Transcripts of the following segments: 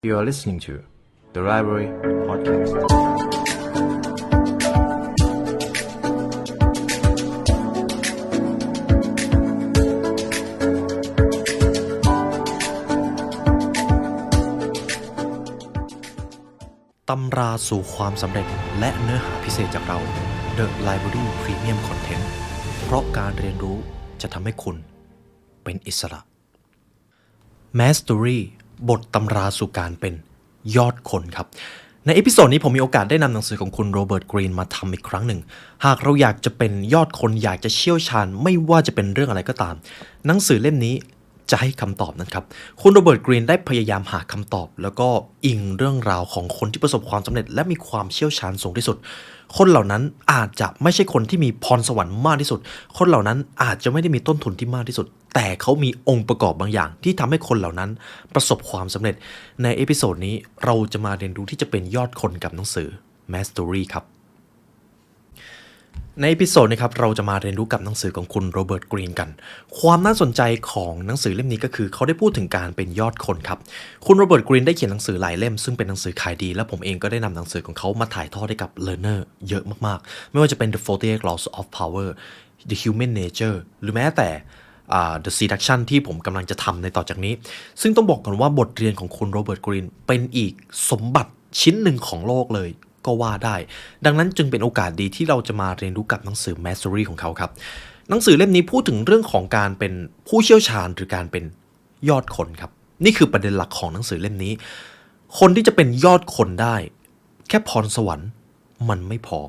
You are listening to The Library Podcast. ตำราสู่ความสำเร็จและเนื้อหาพิเศษจากเรา The Library Premium Content เพราะการเรียนรู้จะทำให้คุณเป็นอิสระ Mastery บทตำราสู่การเป็นยอดคนครับในเอพิโซดนี้ผมมีโอกาสได้นำหนังสือของคุณโรเบิร์ตกรีนมาทำอีกครั้งหนึ่งหากเราอยากจะเป็นยอดคนอยากจะเชี่ยวชาญไม่ว่าจะเป็นเรื่องอะไรก็ตามหนังสือเล่มนี้จะให้คำตอบนั้นครับคุณโรเบิร์ตกรีนได้พยายามหาคำตอบแล้วก็อิงเรื่องราวของคนที่ประสบความสำเร็จและมีความเชี่ยวชาญสูงที่สุดคนเหล่านั้นอาจจะไม่ใช่คนที่มีพรสวรรค์มากที่สุดคนเหล่านั้นอาจจะไม่ได้มีต้นทุนที่มากที่สุดแต่เขามีองค์ประกอบบางอย่างที่ทำให้คนเหล่านั้นประสบความสำเร็จในเอพิโซดนี้เราจะมาเรียนรู้ที่จะเป็นยอดคนกับหนังสือ Mastery ครับในเอพิโซดนี้ครับเราจะมาเรียนรู้กับหนังสือของคุณโรเบิร์ตกรีนกันความน่าสนใจของหนังสือเล่มนี้ก็คือเขาได้พูดถึงการเป็นยอดคนครับคุณโรเบิร์ตกรีนได้เขียนหนังสือหลายเล่มซึ่งเป็นหนังสือขายดีและผมเองก็ได้นำหนังสือของเขามาถ่ายทอดให้กับ learner เยอะมากๆไม่ว่าจะเป็น The 48 Laws of Power The Human Nature หรือแม้แต่The Seduction ที่ผมกำลังจะทำในต่อจากนี้ซึ่งต้องบอกก่อนว่าบทเรียนของคุณโรเบิร์ตกรีนเป็นอีกสมบัติชิ้นหนึ่งของโลกเลยก็ว่าได้ดังนั้นจึงเป็นโอกาสดีที่เราจะมาเรียนรู้กับหนังสือ Mastery ของเขาครับหนังสือเล่มนี้พูดถึงเรื่องของการเป็นผู้เชี่ยวชาญหรือการเป็นยอดคนครับนี่คือประเด็นหลักของหนังสือเล่มนี้คนที่จะเป็นยอดคนได้แค่พรสวรรค์มันไม่พอ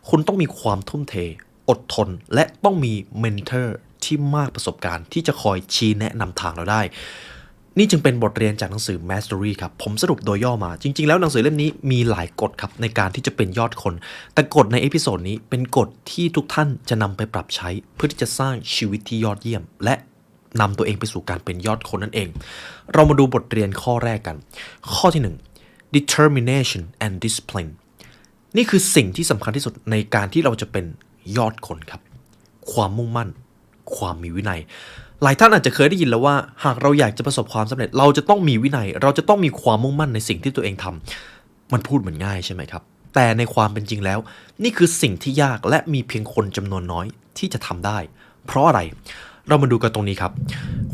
คุณต้องมีความทุ่มเทอดทนและต้องมีเมนเทอร์ที่มากประสบการณ์ที่จะคอยชี้แนะนำทางเราได้นี่จึงเป็นบทเรียนจากหนังสือ Mastery ครับผมสรุปโดยย่อมาจริงๆแล้วหนังสือเล่มนี้มีหลายกฎครับในการที่จะเป็นยอดคนแต่กฎในเอพิโซดนี้เป็นกฎที่ทุกท่านจะนำไปปรับใช้เพื่อที่จะสร้างชีวิตที่ยอดเยี่ยมและนำตัวเองไปสู่การเป็นยอดคนนั่นเองเรามาดูบทเรียนข้อแรกกันข้อที่ 1 determination and discipline นี่คือสิ่งที่สำคัญที่สุดในการที่เราจะเป็นยอดคนครับความมุ่งมั่นความมีวินัยหลายท่านอาจจะเคยได้ยินแล้วว่าหากเราอยากจะประสบความสำเร็จเราจะต้องมีวินัยเราจะต้องมีความมุ่งมั่นในสิ่งที่ตัวเองทำมันพูดเหมือนง่ายใช่ไหมครับแต่ในความเป็นจริงแล้วนี่คือสิ่งที่ยากและมีเพียงคนจำนวนน้อยที่จะทำได้เพราะอะไรเรามาดูกันตรงนี้ครับ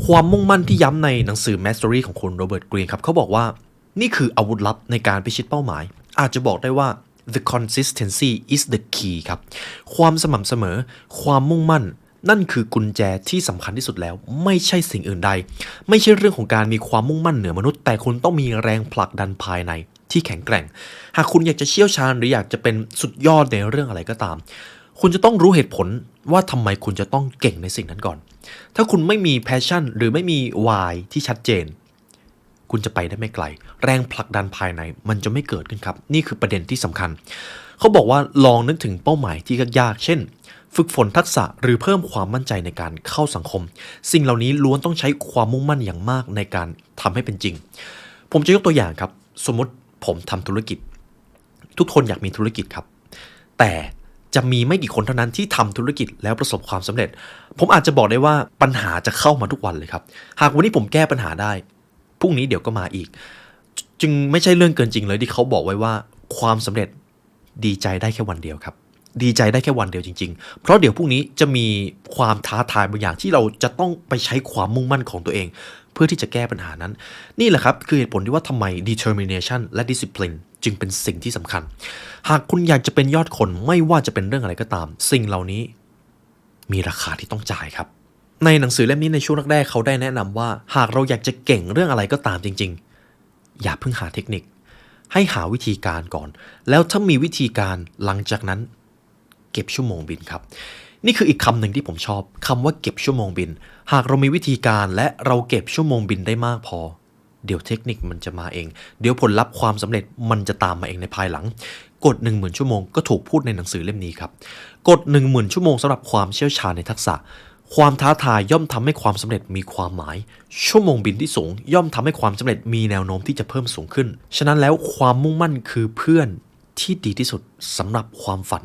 ความมุ่งมั่นที่ย้ำในหนังสือ Mastery ของคุณโรเบิร์ตกรีนครับเขาบอกว่านี่คืออาวุธลับในการพิชิตเป้าหมายอาจจะบอกได้ว่า the consistency is the key ครับความสม่ำเสมอความมุ่งมั่นนั่นคือกุญแจที่สำคัญที่สุดแล้วไม่ใช่สิ่งอื่นใดไม่ใช่เรื่องของการมีความมุ่งมั่นเหนือมนุษย์แต่คุณต้องมีแรงผลักดันภายในที่แข็งแกร่งหากคุณอยากจะเชี่ยวชาญหรืออยากจะเป็นสุดยอดในเรื่องอะไรก็ตามคุณจะต้องรู้เหตุผลว่าทำไมคุณจะต้องเก่งในสิ่งนั้นก่อนถ้าคุณไม่มี passion หรือไม่มี why ที่ชัดเจนคุณจะไปได้ไม่ไกลแรงผลักดันภายในมันจะไม่เกิดขึ้นครับนี่คือประเด็นที่สำคัญเขาบอกว่าลองนึกถึงเป้าหมายที่ยากๆเช่นฝึกฝนทักษะหรือเพิ่มความมั่นใจในการเข้าสังคมสิ่งเหล่านี้ล้วนต้องใช้ความมุ่งมั่นอย่างมากในการทำให้เป็นจริงผมจะยกตัวอย่างครับสมมติผมทำธุรกิจทุกคนอยากมีธุรกิจครับแต่จะมีไม่กี่คนเท่านั้นที่ทำธุรกิจแล้วประสบความสำเร็จผมอาจจะบอกได้ว่าปัญหาจะเข้ามาทุกวันเลยครับหากวันนี้ผมแก้ปัญหาได้พรุ่งนี้เดี๋ยวก็มาอีกจึงไม่ใช่เรื่องเกินจริงเลยที่เขาบอกไว้ว่าความสำเร็จดีใจได้แค่วันเดียวครับดีใจได้แค่วันเดียวจริงๆเพราะเดี๋ยวพรุ่งนี้จะมีความท้าทายบางอย่างที่เราจะต้องไปใช้ความมุ่งมั่นของตัวเองเพื่อที่จะแก้ปัญหานั้นนี่แหละครับคือเหตุผลที่ว่าทำไม determination และ discipline จึงเป็นสิ่งที่สำคัญหากคุณอยากจะเป็นยอดคนไม่ว่าจะเป็นเรื่องอะไรก็ตามสิ่งเหล่านี้มีราคาที่ต้องจ่ายครับในหนังสือเล่มนี้ในช่วงแรกๆเขาได้แนะนำว่าหากเราอยากจะเก่งเรื่องอะไรก็ตามจริงๆอย่าเพิ่งหาเทคนิคให้หาวิธีการก่อนแล้วถ้ามีวิธีการหลังจากนั้นเก็บชั่วโมงบินครับนี่คืออีกคำหนึ่งที่ผมชอบคำว่าเก็บชั่วโมงบินหากเรามีวิธีการและเราเก็บชั่วโมงบินได้มากพอเดี๋ยวเทคนิคมันจะมาเองเดี๋ยวผลลัพธ์ความสำเร็จมันจะตามมาเองในภายหลังกฎ 10,000 ชั่วโมงก็ถูกพูดในหนังสือเล่มนี้ครับกฎ 10,000 ชั่วโมงสำหรับความเชี่ยวชาญในทักษะความท้าทายย่อมทำให้ความสำเร็จมีความหมายชั่วโมงบินที่สูงย่อมทำให้ความสำเร็จมีแนวโน้มที่จะเพิ่มสูงขึ้นฉะนั้นแล้วความมุ่งมั่นคือเพื่อนที่ดีที่สุดสำหรับความฝัน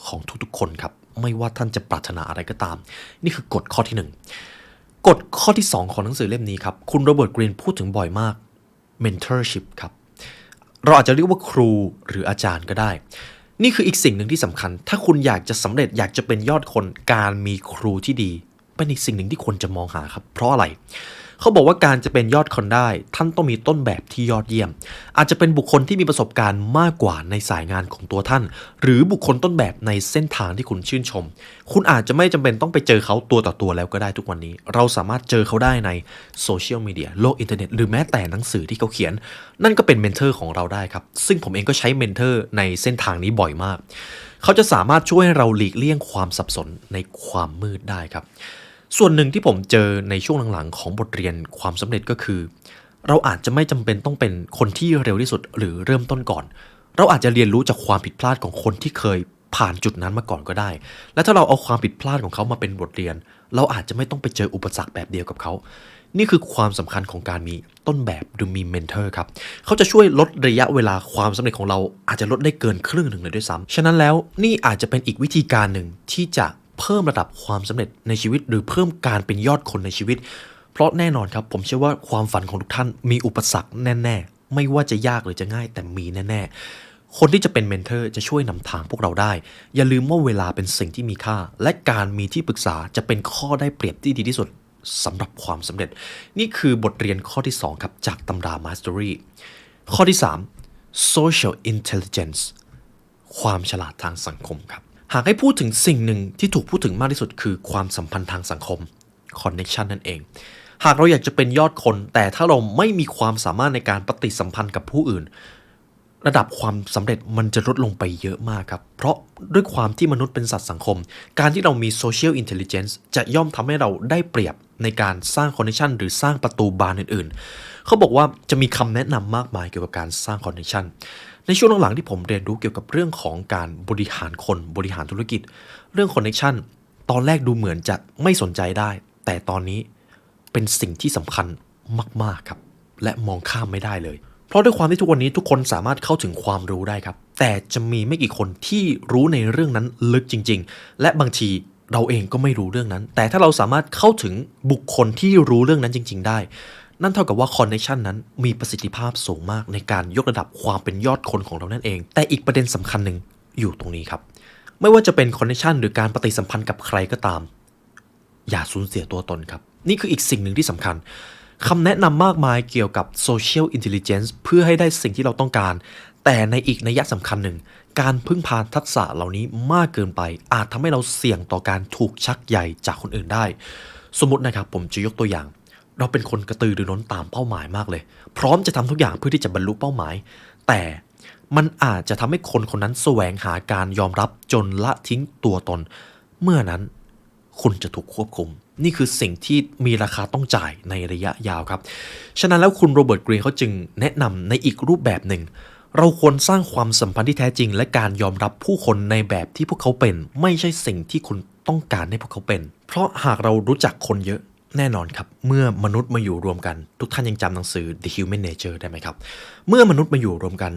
ของทุกๆคนครับไม่ว่าท่านจะปรารถนาอะไรก็ตามนี่คือกฎข้อที่ 1กฎข้อที่ 2ของหนังสือเล่มนี้ครับคุณโรเบิร์ตกรีนพูดถึงบ่อยมาก mentorship ครับเราอาจจะเรียกว่าครูหรืออาจารย์ก็ได้นี่คืออีกสิ่งหนึ่งที่สำคัญถ้าคุณอยากจะสำเร็จอยากจะเป็นยอดคนการมีครูที่ดีเป็นอีกสิ่งหนึ่งที่ควรจะมองหาครับเพราะอะไรเขาบอกว่าการจะเป็นยอดคนได้ท่านต้องมีต้นแบบที่ยอดเยี่ยมอาจจะเป็นบุคคลที่มีประสบการณ์มากกว่าในสายงานของตัวท่านหรือบุคคลต้นแบบในเส้นทางที่คุณชื่นชมคุณอาจจะไม่จำเป็นต้องไปเจอเขาตัวต่อตัวแล้วก็ได้ทุกวันนี้เราสามารถเจอเขาได้ในโซเชียลมีเดียโลกอินเทอร์เน็ตหรือแม้แต่หนังสือที่เขาเขียนนั่นก็เป็นเมนเทอร์ของเราได้ครับซึ่งผมเองก็ใช้เมนเทอร์ในเส้นทางนี้บ่อยมากเขาจะสามารถช่วยให้เราหลีกเลี่ยงความสับสนในความมืดได้ครับส่วนหนึ่งที่ผมเจอในช่วงหลังๆของบทเรียนความสำเร็จก็คือเราอาจจะไม่จำเป็นต้องเป็นคนที่เร็วที่สุดหรือเริ่มต้นก่อนเราอาจจะเรียนรู้จากความผิดพลาดของคนที่เคยผ่านจุดนั้นมาก่อนก็ได้และถ้าเราเอาความผิดพลาดของเขามาเป็นบทเรียนเราอาจจะไม่ต้องไปเจออุปสรรคแบบเดียวกับเขานี่คือความสำคัญของการมีต้นแบบหรือมีเมนเทอร์ครับเขาจะช่วยลดระยะเวลาความสำเร็จของเราอาจจะลดได้เกินครึ่งหนึ่งเลยด้วยซ้ำฉะนั้นแล้วนี่อาจจะเป็นอีกวิธีการหนึ่งที่จะเพิ่มระดับความสำเร็จในชีวิตหรือเพิ่มการเป็นยอดคนในชีวิตเพราะแน่นอนครับผมเชื่อว่าความฝันของทุกท่านมีอุปสรรคแน่ๆไม่ว่าจะยากหรือจะง่ายแต่มีแน่ๆคนที่จะเป็นเมนเทอร์จะช่วยนำทางพวกเราได้อย่าลืมว่าเวลาเป็นสิ่งที่มีค่าและการมีที่ปรึกษาจะเป็นข้อได้เปรียบที่ดีที่สุดสำหรับความสำเร็จนี่คือบทเรียนข้อที่2ครับจากตำรา Mastery ข้อที่3 Social Intelligence ความฉลาดทางสังคมครับหากให้พูดถึงสิ่งหนึ่งที่ถูกพูดถึงมากที่สุดคือความสัมพันธ์ทางสังคม Connection นั่นเองหากเราอยากจะเป็นยอดคนแต่ถ้าเราไม่มีความสามารถในการปฏิสัมพันธ์กับผู้อื่นระดับความสำเร็จมันจะลดลงไปเยอะมากครับเพราะด้วยความที่มนุษย์เป็นสัตว์สังคมการที่เรามี Social Intelligence จะย่อมทำให้เราได้เปรียบในการสร้าง Connection หรือสร้างประตูบานอื่นๆเขาบอกว่าจะมีคำแนะนำมากมายเกี่ยวกับการสร้าง Connection ในช่วงหลังๆที่ผมเรียนรู้เกี่ยวกับเรื่องของการบริหารคนบริหารธุรกิจเรื่อง Connection ตอนแรกดูเหมือนจะไม่สนใจได้แต่ตอนนี้เป็นสิ่งที่สำคัญมากๆครับและมองข้ามไม่ได้เลยเพราะด้วยความที่ทุกวันนี้ทุกคนสามารถเข้าถึงความรู้ได้ครับแต่จะมีไม่กี่คนที่รู้ในเรื่องนั้นลึกจริงๆและบางทีเราเองก็ไม่รู้เรื่องนั้นแต่ถ้าเราสามารถเข้าถึงบุคคลที่รู้เรื่องนั้นจริงๆได้นั่นเท่ากับว่าคอนเนคชันนั้นมีประสิทธิภาพสูงมากในการยกระดับความเป็นยอดคนของเรานั่นเองแต่อีกประเด็นสำคัญหนึ่งอยู่ตรงนี้ครับไม่ว่าจะเป็นคอนเนคชันหรือการปฏิสัมพันธ์กับใครก็ตามอย่าสูญเสียตัวตนครับนี่คืออีกสิ่งหนึ่งที่สำคัญคำแนะนำมากมายเกี่ยวกับ Social Intelligence เพื่อให้ได้สิ่งที่เราต้องการแต่ในอีกนัยสำคัญหนึ่งการพึ่งพาทักษะเหล่านี้มากเกินไปอาจทำให้เราเสี่ยงต่อการถูกชักใยจากคนอื่นได้สมมตินะครับผมจะยกตัวอย่างเราเป็นคนกระตือรือร้นตามเป้าหมายมากเลยพร้อมจะทำทุกอย่างเพื่อที่จะบรรลุเป้าหมายแต่มันอาจจะทำให้คนคนนั้นแสวงหาการยอมรับจนละทิ้งตัวตนเมื่อนั้นคุณจะถูกควบคุมนี่คือสิ่งที่มีราคาต้องจ่ายในระยะยาวครับฉะนั้นแล้วคุณโรเบิร์ตกรีนเขาจึงแนะนำในอีกรูปแบบหนึ่งเราควรสร้างความสัมพันธ์ที่แท้จริงและการยอมรับผู้คนในแบบที่พวกเขาเป็นไม่ใช่สิ่งที่คุณต้องการให้พวกเขาเป็นเพราะหากเรารู้จักคนเยอะแน่นอนครับเมื่อมนุษย์มาอยู่รวมกันทุกท่านยังจำหนังสือ The Human Nature ได้ไหมครับเมื่อมนุษย์มาอยู่รวมกัน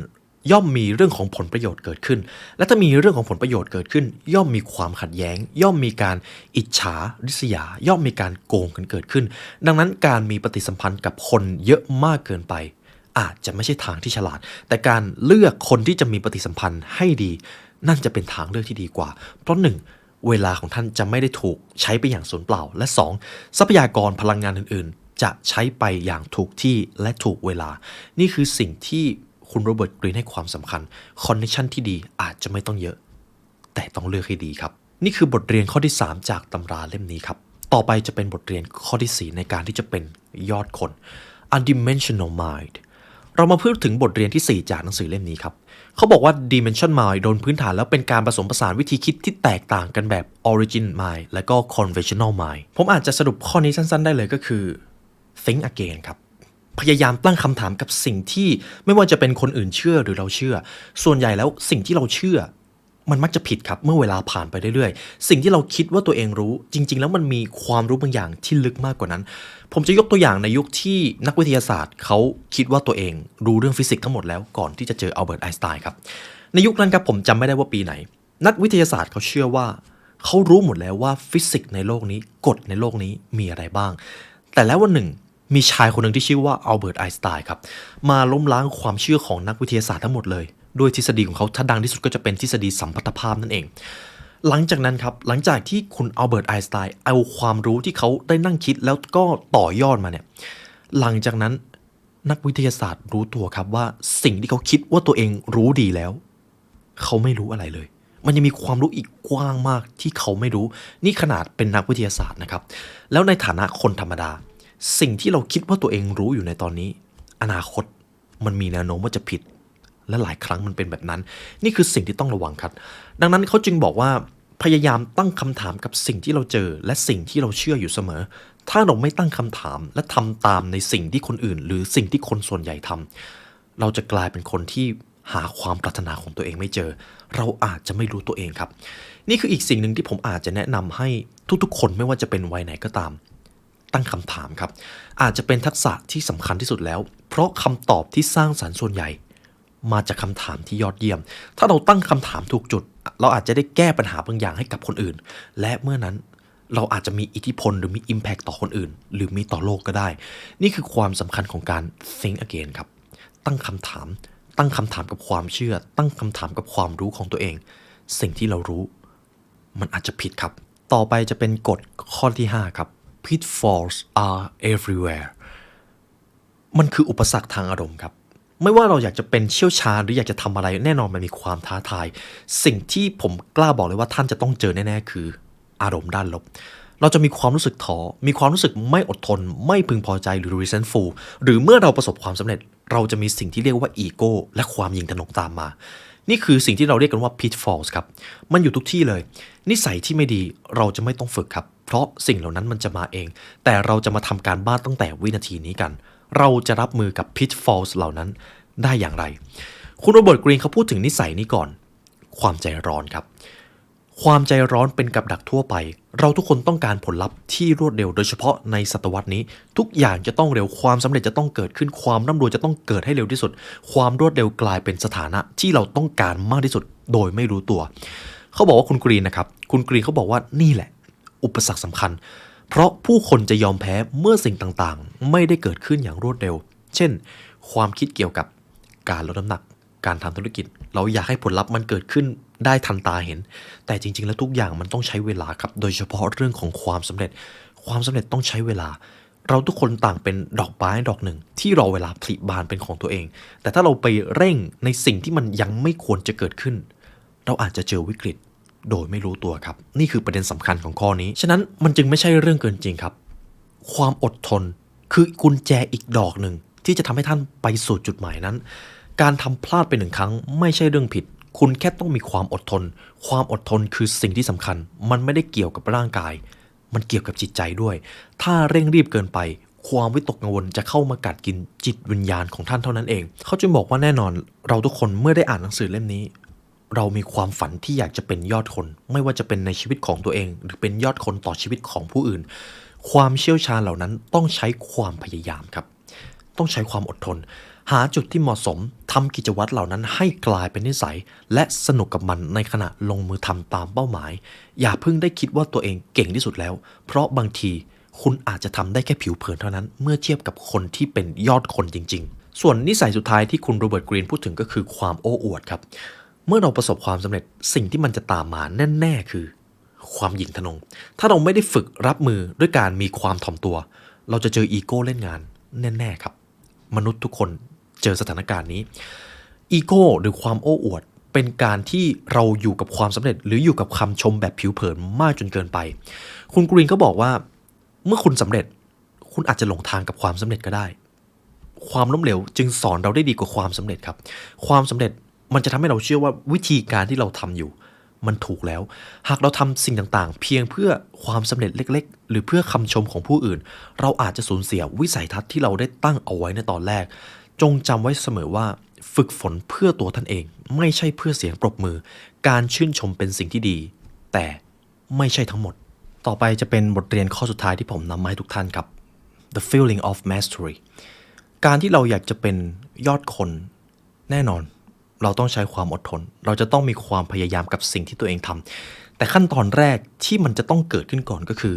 ย่อมมีเรื่องของผลประโยชน์เกิดขึ้นและถ้ามีเรื่องของผลประโยชน์เกิดขึ้นย่อมมีความขัดแย้งย่อมมีการอิจฉาริษยาย่อมมีการโกงกันเกิดขึ้นดังนั้นการมีปฏิสัมพันธ์กับคนเยอะมากเกินไปอาจจะไม่ใช่ทางที่ฉลาดแต่การเลือกคนที่จะมีปฏิสัมพันธ์ให้ดีนั่นจะเป็นทางเลือกที่ดีกว่าเพราะ1เวลาของท่านจะไม่ได้ถูกใช้ไปอย่างสูญเปล่าและ2ทรัพยากรพลังงานอื่นๆจะใช้ไปอย่างถูกที่และถูกเวลานี่คือสิ่งที่คุณโรเบิร์ตกรีนให้ความสำคัญคอนเนคชั่นที่ดีอาจจะไม่ต้องเยอะแต่ต้องเลือกให้ดีครับนี่คือบทเรียนข้อที่3จากตำราเล่มนี้ครับต่อไปจะเป็นบทเรียนข้อที่4ในการที่จะเป็นยอดคน Undimensional Mind เรามาพูดถึงบทเรียนที่4จากหนังสือเล่มนี้ครับเขาบอกว่า Dimension Mind โดนพื้นฐานแล้วเป็นการผสมผสานวิธีคิดที่แตกต่างกันแบบ Origin Mind และก็ Conventional Mind ผมอาจจะสรุปข้อนี้สั้นๆได้เลยก็คือ Think Again ครับพยายามตั้งคำถามกับสิ่งที่ไม่ว่าจะเป็นคนอื่นเชื่อหรือเราเชื่อส่วนใหญ่แล้วสิ่งที่เราเชื่อมันมักจะผิดครับเมื่อเวลาผ่านไปเรื่อยๆสิ่งที่เราคิดว่าตัวเองรู้จริงๆแล้วมันมีความรู้บางอย่างที่ลึกมากกว่านั้นผมจะยกตัวอย่างในยุคที่นักวิทยาศาสตร์เขาคิดว่าตัวเองรู้เรื่องฟิสิกส์ทั้งหมดแล้วก่อนที่จะเจออัลเบิร์ตไอน์สไตน์ครับในยุคนั้นครับผมจำไม่ได้ว่าปีไหนนักวิทยาศาสตร์เขาเชื่อว่าเขารู้หมดแล้วว่าฟิสิกส์ในโลกนี้กฎในโลกนี้มีอะไรบ้างแต่แล้ววันหนึ่ง มีชายคนหนึ่งที่ชื่อว่าอัลเบิร์ตไอน์สไตน์ครับมาล้มล้างความเชื่อของนักวิทยาศาสตร์ทั้งหมดเลยด้วยทฤษฎีของเขาถ้าดังที่สุดก็จะเป็นทฤษฎีสัมพัทธภาพนั่นเองหลังจากนั้นครับหลังจากที่คุณอัลเบิร์ตไอน์สไตน์เอาความรู้ที่เขาได้นั่งคิดแล้วก็ต่อยอดมาเนี่ยหลังจากนั้นนักวิทยาศาสตร์รู้ตัวครับว่าสิ่งที่เขาคิดว่าตัวเองรู้ดีแล้วเขาไม่รู้อะไรเลยมันยังมีความรู้อีกกว้างมากที่เขาไม่รู้นี่ขนาดเป็นนักวิทยาศาสตร์นะครับแล้วในฐานะคนธรรมดาสิ่งที่เราคิดว่าตัวเองรู้อยู่ในตอนนี้อนาคตมันมีแนวโน้มว่าจะผิดและหลายครั้งมันเป็นแบบนั้นนี่คือสิ่งที่ต้องระวังครับดังนั้นเขาจึงบอกว่าพยายามตั้งคำถามกับสิ่งที่เราเจอและสิ่งที่เราเชื่ออยู่เสมอถ้าเราไม่ตั้งคำถามและทำตามในสิ่งที่คนอื่นหรือสิ่งที่คนส่วนใหญ่ทำเราจะกลายเป็นคนที่หาความปรารถนาของตัวเองไม่เจอเราอาจจะไม่รู้ตัวเองครับนี่คืออีกสิ่งหนึ่งที่ผมอาจจะแนะนำให้ทุกๆคนไม่ว่าจะเป็นวัยไหนก็ตามตั้งคำถามครับอาจจะเป็นทักษะที่สำคัญที่สุดแล้วเพราะคำตอบที่สร้างสรรค์ส่วนใหญ่มาจากคำถามที่ยอดเยี่ยมถ้าเราตั้งคำถามถูกจุดเราอาจจะได้แก้ปัญหาบางอย่างให้กับคนอื่นและเมื่อนั้นเราอาจจะมีอิทธิพลหรือมี impact ต่อคนอื่นหรือมีต่อโลกก็ได้นี่คือความสำคัญของการ think again ครับตั้งคำถามกับความเชื่อตั้งคำถามกับความรู้ของตัวเองสิ่งที่เรารู้มันอาจจะผิดครับต่อไปจะเป็นกฎข้อที่5ครับ pitfalls are everywhere มันคืออุปสรรคทางอารมณ์ครับไม่ว่าเราอยากจะเป็นเชี่ยวชาญหรืออยากจะทำอะไรแน่นอนมันมีความท้าทายสิ่งที่ผมกล้าบอกเลยว่าท่านจะต้องเจอแน่ๆคืออารมณ์ด้านลบเราจะมีความรู้สึกท้อมีความรู้สึกไม่อดทนไม่พึงพอใจหรือ resentful หรือเมื่อเราประสบความสำเร็จเราจะมีสิ่งที่เรียกว่าอีโก้และความหยิ่งตนกตามมานี่คือสิ่งที่เราเรียกกันว่า pitfalls ครับมันอยู่ทุกที่เลยนิสัยที่ไม่ดีเราจะไม่ต้องฝึกครับเพราะสิ่งเหล่านั้นมันจะมาเองแต่เราจะมาทำการบ้านตั้งแต่วินาทีนี้กันเราจะรับมือกับ pitfalls เหล่านั้นได้อย่างไรคุณโรเบิร์ตกรีนเขาพูดถึงนิสัยนี้ก่อนความใจร้อนครับความใจร้อนเป็นกับดักทั่วไปเราทุกคนต้องการผลลัพธ์ที่รวดเร็วโดยเฉพาะในศตวรรษนี้ทุกอย่างจะต้องเร็วความสำเร็จจะต้องเกิดขึ้นความร่ำรวยจะต้องเกิดให้เร็วที่สุดความรวดเร็วกลายเป็นสถานะที่เราต้องการมากที่สุดโดยไม่รู้ตัวเขาบอกว่าคุณกรีนนะครับคุณกรีนเขาบอกว่านี่แหละอุปสรรคสำคัญเพราะผู้คนจะยอมแพ้เมื่อสิ่งต่างๆไม่ได้เกิดขึ้นอย่างรวดเร็วเช่นความคิดเกี่ยวกับการลดน้ำหนักการทำธุรกิจเราอยากให้ผลลัพธ์มันเกิดขึ้นได้ทันตาเห็นแต่จริงๆแล้วทุกอย่างมันต้องใช้เวลาครับโดยเฉพาะเรื่องของความสำเร็จต้องใช้เวลาเราทุกคนต่างเป็นดอกไม้ดอกหนึ่งที่รอเวลาผลิบานเป็นของตัวเองแต่ถ้าเราไปเร่งในสิ่งที่มันยังไม่ควรจะเกิดขึ้นเราอาจจะเจอวิกฤตโดยไม่รู้ตัวครับนี่คือประเด็นสำคัญของข้อนี้ฉะนั้นมันจึงไม่ใช่เรื่องเกินจริงครับความอดทนคือกุญแจอีกดอกหนึ่งที่จะทำให้ท่านไปสู่จุดหมายนั้นการทำพลาดไป1 ครั้งไม่ใช่เรื่องผิดคุณแค่ต้องมีความอดทนความอดทนคือสิ่งที่สำคัญมันไม่ได้เกี่ยวกับร่างกายมันเกี่ยวกับจิตใจด้วยถ้าเร่งรีบเกินไปความวิตกกังวลจะเข้ามากัดกินจิตวิญญาณของท่านเท่านั้นเองเขาจึงบอกว่าแน่นอนเราทุกคนเมื่อได้อ่านหนังสือเล่มนี้เรามีความฝันที่อยากจะเป็นยอดคนไม่ว่าจะเป็นในชีวิตของตัวเองหรือเป็นยอดคนต่อชีวิตของผู้อื่นความเชี่ยวชาญเหล่านั้นต้องใช้ความพยายามครับต้องใช้ความอดทนหาจุดที่เหมาะสมทำกิจวัตรเหล่านั้นให้กลายเป็นนิสัยและสนุกกับมันในขณะลงมือทำตามเป้าหมายอย่าเพิ่งได้คิดว่าตัวเองเก่งที่สุดแล้วเพราะบางทีคุณอาจจะทำได้แค่ผิวเผินเท่านั้นเมื่อเทียบกับคนที่เป็นยอดคนจริงๆส่วนนิสัยสุดท้ายที่คุณโรเบิร์ตกรีนพูดถึงก็คือความโอ้อวดครับเมื่อเราประสบความสำเร็จสิ่งที่มันจะตามมาแน่ๆคือความหยิ่งทะนงถ้าเราไม่ได้ฝึกรับมือด้วยการมีความถ่อมตัวเราจะเจออีโก้เล่นงานแน่ๆครับมนุษย์ทุกคนเจอสถานการณ์นี้อีโก้หรือความโอ้อวดเป็นการที่เราอยู่กับความสำเร็จหรืออยู่กับคำชมแบบผิวเผินมากจนเกินไปคุณกรีนก็บอกว่าเมื่อคุณสำเร็จคุณอาจจะหลงทางกับความสำเร็จก็ได้ความล้มเหลวจึงสอนเราได้ดีกว่าความสำเร็จครับความสำเร็จมันจะทำให้เราเชื่อว่าวิธีการที่เราทำอยู่มันถูกแล้วหากเราทำสิ่งต่างๆเพียงเพื่อความสำเร็จเล็กๆหรือเพื่อคำชมของผู้อื่นเราอาจจะสูญเสียวิสัยทัศน์ที่เราได้ตั้งเอาไว้ในตอนแรกจงจำไว้เสมอว่าฝึกฝนเพื่อตัวท่านเองไม่ใช่เพื่อเสียงปรบมือการชื่นชมเป็นสิ่งที่ดีแต่ไม่ใช่ทั้งหมดต่อไปจะเป็นบทเรียนข้อสุดท้ายที่ผมนำมาให้ทุกท่านครับ The feeling of mastery การที่เราอยากจะเป็นยอดคนแน่นอนเราต้องใช้ความอดทนเราจะต้องมีความพยายามกับสิ่งที่ตัวเองทำแต่ขั้นตอนแรกที่มันจะต้องเกิดขึ้นก่อนก็คือ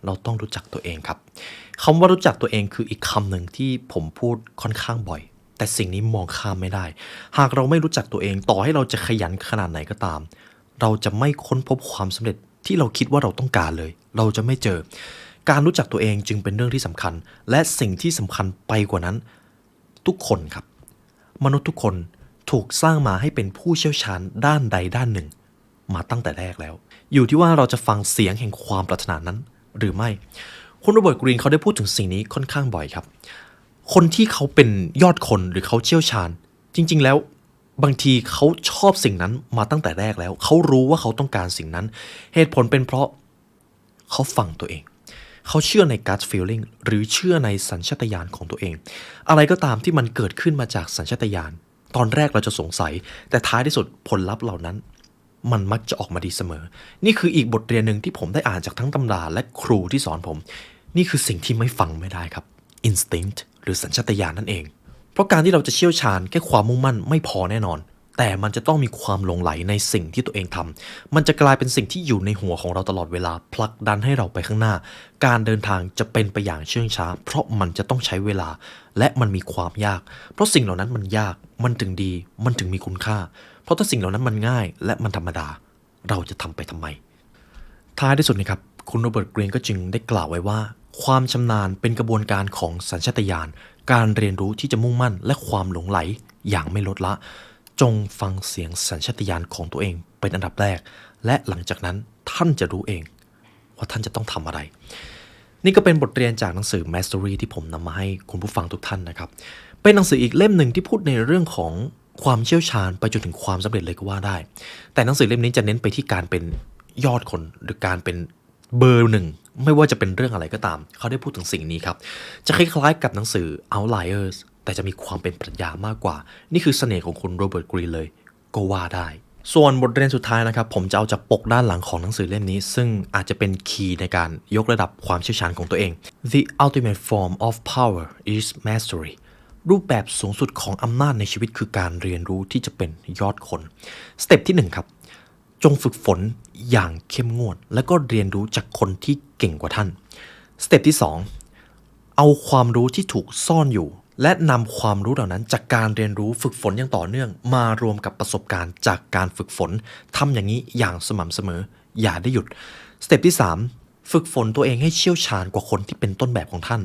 เราต้องรู้จักตัวเองครับคำว่ารู้จักตัวเองคืออีกคำหนึ่งที่ผมพูดค่อนข้างบ่อยแต่สิ่งนี้มองข้ามไม่ได้หากเราไม่รู้จักตัวเองต่อให้เราจะขยันขนาดไหนก็ตามเราจะไม่ค้นพบความสำเร็จที่เราคิดว่าเราต้องการเลยเราจะไม่เจอการรู้จักตัวเองจึงเป็นเรื่องที่สำคัญและสิ่งที่สำคัญไปกว่านั้นทุกคนครับมนุษย์ทุกคนถูกสร้างมาให้เป็นผู้เชี่ยวชาญด้านใดด้านหนึ่งมาตั้งแต่แรกแล้วอยู่ที่ว่าเราจะฟังเสียงแห่งความปรารถนานั้นหรือไม่คุณโรเบิร์ต กรีนเขาได้พูดถึงสิ่งนี้ค่อนข้างบ่อยครับคนที่เขาเป็นยอดคนหรือเขาเชี่ยวชาญจริงๆแล้วบางทีเขาชอบสิ่งนั้นมาตั้งแต่แรกแล้วเขารู้ว่าเขาต้องการสิ่งนั้นเหตุผลเป็นเพราะเขาฟังตัวเองเขาเชื่อใน gut feeling หรือเชื่อในสัญชาตญาณของตัวเองอะไรก็ตามที่มันเกิดขึ้นมาจากสัญชาตญาณตอนแรกเราจะสงสัยแต่ท้ายที่สุดผลลัพธ์เหล่านั้นมันมักจะออกมาดีเสมอนี่คืออีกบทเรียนหนึ่งที่ผมได้อ่านจากทั้งตำราและครูที่สอนผมนี่คือสิ่งที่ไม่ฟังไม่ได้ครับ instinct หรือสัญชาตญาณนั่นเองเพราะการที่เราจะเชี่ยวชาญแค่ความมุ่งมั่นไม่พอแน่นอนแต่มันจะต้องมีความหลงไหลในสิ่งที่ตัวเองทำมันจะกลายเป็นสิ่งที่อยู่ในหัวของเราตลอดเวลาผลักดันให้เราไปข้างหน้าการเดินทางจะเป็นไปอย่างเชื่องช้าเพราะมันจะต้องใช้เวลาและมันมีความยากเพราะสิ่งเหล่านั้นมันยากมันถึงดีมันถึงมีคุณค่าเพราะถ้าสิ่งเหล่านั้นมันง่ายและมันธรรมดาเราจะทำไปทำไมท้ายที่สุดนะครับคุณโรเบิร์ต กรีนก็จึงได้กล่าวไว้ว่าความชำนาญเป็นกระบวนการของสัญชาตญาณการเรียนรู้ที่จะมุ่งมั่นและความหลงไหลอย่างไม่ลดละจงฟังเสียงสัญชาตญาณของตัวเองเป็นอันดับแรกและหลังจากนั้นท่านจะรู้เองว่าท่านจะต้องทำอะไรนี่ก็เป็นบทเรียนจากหนังสือ Mastery ที่ผมนำมาให้คุณผู้ฟังทุกท่านนะครับเป็นหนังสืออีกเล่มหนึ่งที่พูดในเรื่องของความเชี่ยวชาญไปจนถึงความสำเร็จเลยก็ว่าได้แต่หนังสือเล่มนี้จะเน้นไปที่การเป็นยอดคนหรือการเป็นเบอร์หนึ่งไม่ว่าจะเป็นเรื่องอะไรก็ตามเขาได้พูดถึงสิ่งนี้ครับจะคล้ายๆกับหนังสือ Outliers แต่จะมีความเป็นปรัชญามากกว่านี่คือเสน่ห์ของคุณโรเบิร์ต กรีนเลยก็ว่าได้ส่วนบทเรียนสุดท้ายนะครับผมจะเอาจากปกด้านหลังของหนังสือเล่มนี้ซึ่งอาจจะเป็นคีย์ในการยกระดับความเชี่ยวชาญของตัวเอง The ultimate form of power is mastery รูปแบบสูงสุดของอำนาจในชีวิตคือการเรียนรู้ที่จะเป็นยอดคนสเต็ปที่1ครับจงฝึกฝนอย่างเข้มงวดและก็เรียนรู้จากคนที่เก่งกว่าท่านสเต็ปที่2เอาความรู้ที่ถูกซ่อนอยู่และนำความรู้เหล่านั้นจากการเรียนรู้ฝึกฝนอย่างต่อเนื่องมารวมกับประสบการณ์จากการฝึกฝนทำอย่างนี้อย่างสม่ำเสมออย่าได้หยุดสเต็ปที่3ฝึกฝนตัวเองให้เชี่ยวชาญกว่าคนที่เป็นต้นแบบของท่าน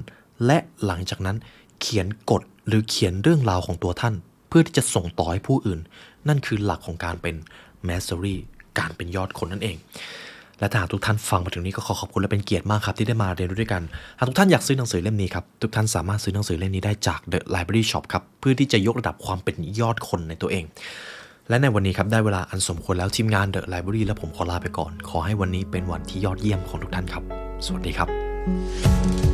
และหลังจากนั้นเขียนกฎหรือเขียนเรื่องราวของตัวท่านเพื่อที่จะส่งต่อให้ผู้อื่นนั่นคือหลักของการเป็น Mastery การเป็นยอดคนนั่นเองและถ้าทุกท่านฟังมาถึงนี้ก็ขอขอบคุณและเป็นเกียรติมากครับที่ได้มาเรียนรู้ด้วยกันหากทุกท่านอยากซื้อหนังสือเล่มนี้ครับทุกท่านสามารถซื้อหนังสือเล่มนี้ได้จาก The Library Shop ครับเพื่อที่จะยกระดับความเป็นยอดคนในตัวเองและในวันนี้ครับได้เวลาอันสมควรแล้วทีมงาน The Library และผมขอลาไปก่อนขอให้วันนี้เป็นวันที่ยอดเยี่ยมของทุกท่านครับสวัสดีครับ